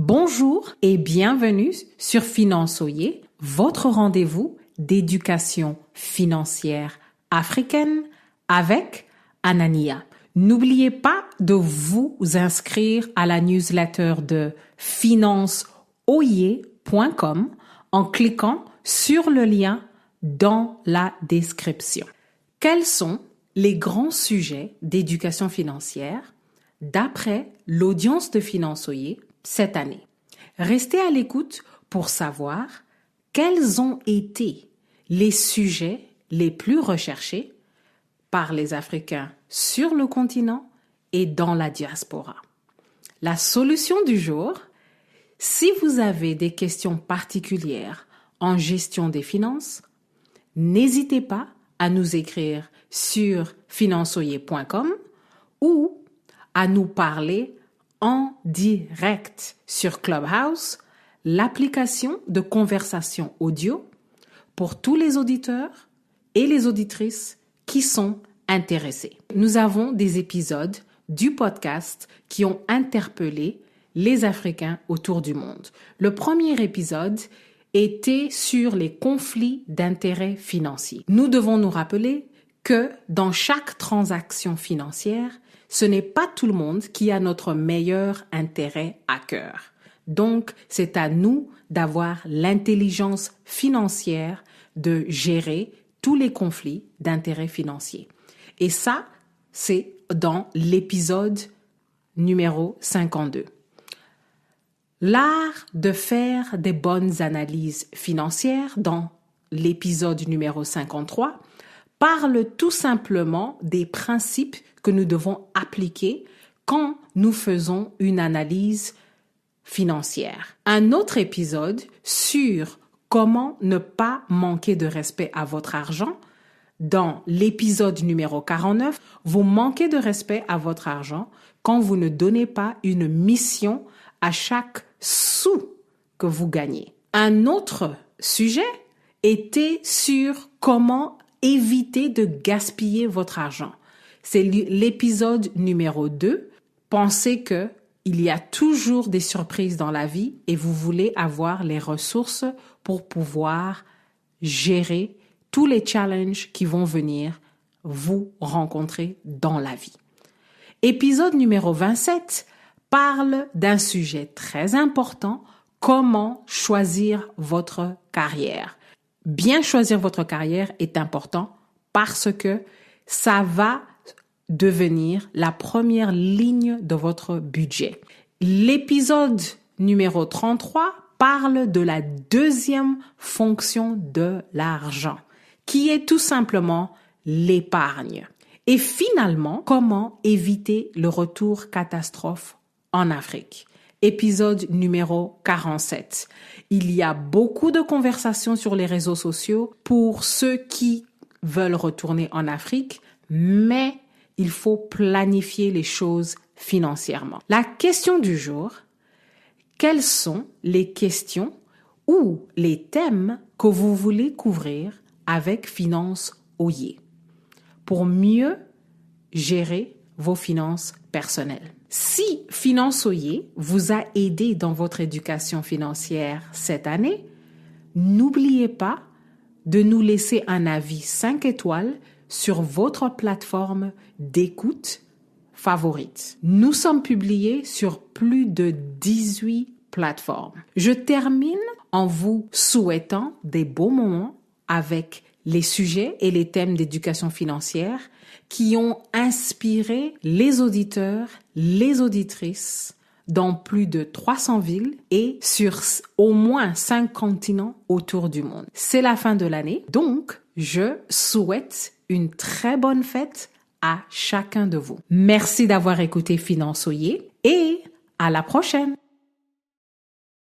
Bonjour et bienvenue sur Finançoyer, votre rendez-vous d'éducation financière africaine avec Anania. N'oubliez pas de vous inscrire à la newsletter de financeoyer.com en cliquant sur le lien dans la description. Quels sont les grands sujets d'éducation financière d'après l'audience de Finançoyer cette année? Restez à l'écoute pour savoir quels ont été les sujets les plus recherchés par les Africains sur le continent et dans la diaspora. La solution du jour, si vous avez des questions particulières en gestion des finances, n'hésitez pas à nous écrire sur finançoyer.com ou à nous parler en direct sur Clubhouse, l'application de conversation audio pour tous les auditeurs et les auditrices qui sont intéressés. Nous avons des épisodes du podcast qui ont interpellé les Africains autour du monde. Le premier épisode était sur les conflits d'intérêts financiers. Nous devons nous rappeler que dans chaque transaction financière, ce n'est pas tout le monde qui a notre meilleur intérêt à cœur. Donc, c'est à nous d'avoir l'intelligence financière de gérer tous les conflits d'intérêts financiers. Et ça, c'est dans l'épisode numéro 52. L'art de faire des bonnes analyses financières, dans l'épisode numéro 53, parle tout simplement des principes que nous devons appliquer quand nous faisons une analyse financière. Un autre épisode sur comment ne pas manquer de respect à votre argent. Dans l'épisode numéro 49, vous manquez de respect à votre argent quand vous ne donnez pas une mission à chaque sou que vous gagnez. Un autre sujet était sur comment éviter de gaspiller votre argent. C'est l'épisode numéro 2. Pensez que il y a toujours des surprises dans la vie et vous voulez avoir les ressources pour pouvoir gérer tous les challenges qui vont venir vous rencontrer dans la vie. Épisode numéro 27 parle d'un sujet très important, comment choisir votre carrière. Bien choisir votre carrière est important parce que ça va devenir la première ligne de votre budget. L'épisode numéro 33 parle de la deuxième fonction de l'argent, qui est tout simplement l'épargne. Et finalement, comment éviter le retour catastrophe en Afrique. Épisode numéro 47. Il y a beaucoup de conversations sur les réseaux sociaux pour ceux qui veulent retourner en Afrique, mais il faut planifier les choses financièrement. La question du jour, quelles sont les questions ou les thèmes que vous voulez couvrir avec Finançoyer pour mieux gérer vos finances personnelles? Si Finançoyer vous a aidé dans votre éducation financière cette année, n'oubliez pas de nous laisser un avis 5 étoiles sur votre plateforme d'écoute favorite. Nous sommes publiés sur plus de 18 plateformes. Je termine en vous souhaitant des beaux moments avec les sujets et les thèmes d'éducation financière qui ont inspiré les auditeurs, les auditrices dans plus de 300 villes et sur au moins 5 continents autour du monde. C'est la fin de l'année, donc je souhaite une très bonne fête à chacun de vous. Merci d'avoir écouté Finançoyer et à la prochaine.